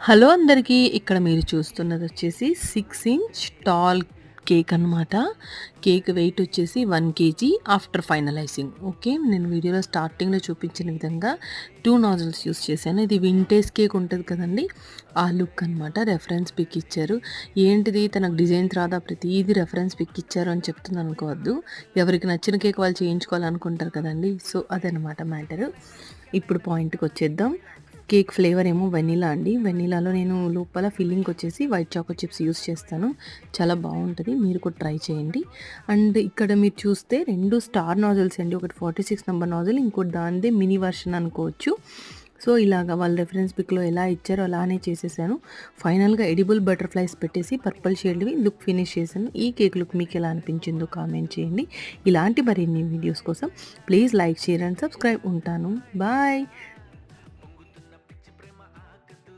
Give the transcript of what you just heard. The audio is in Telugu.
హలో అందరికీ. ఇక్కడ మీరు చూస్తున్నదొచ్చేసి 6 ఇంచ్ టాల్ కేక్ అనమాట. కేక్ వెయిట్ వచ్చేసి 1 కేజీ ఆఫ్టర్ ఫైనలైజింగ్. ఓకే. నేను వీడియోలో స్టార్టింగ్‌లో చూపించిన విధంగా 2 నాజిల్స్ యూజ్ చేశాను. ఇది వింటేజ్ కేక్ ఉంటది కదండీ! ఆ లుక్ అనమాట. రెఫరెన్స్ పిక్ ఇచ్చారు. ఏంటిది తనకు డిజైన్స్ రాదా ప్రతీది రెఫరెన్స్ పిక్ ఇచ్చారు అని చెప్తుందనుకోవద్దు. ఎవరికి నచ్చిన కేక్ వాళ్ళు చేయించుకోవాలనుకుంటారు కదండీ! సో, అదనమాట మ్యాటరు. ఇప్పుడు పాయింట్‌కొచ్చేద్దాం. కేక్ ఫ్లేవర్ ఏమో వెనిలా అండి. వెనిలాలో నేను లోపల ఫిల్లింగ్‌కొచ్చేసి వైట్ చాకో చిప్స్ యూజ్ చేస్తాను. చాలా బావుంటది. మీరు కూడా ట్రై చేయండి. అండ్ ఇక్కడ మీరు చూస్తే 2 స్టార్ నాజిల్స్ అండి. ఒకటి 46 నంబర్ నాజిల్, ఇంకోటి దానిదే మినీ వర్షన్ అనుకోవచ్చు. సో, ఇలాగ వాళ్ళు రెఫరెన్స్ పిక్‌లో ఎలా ఇచ్చారో అలానే చేసేసాను. ఫైనల్‌గా ఎడిబుల్ బటర్‌ఫ్లైస్ పెట్టేసి పర్పుల్ షేడ్‌వి లుక్ ఫినిష్ చేశాను. ఈ కేక్ లుక్ మీకెలా అనిపించిందో కామెంట్ చేయండి. ఇలాంటి మరిన్ని వీడియోస్ కోసం please like, share and subscribe. ఉంటాను. బాయ్.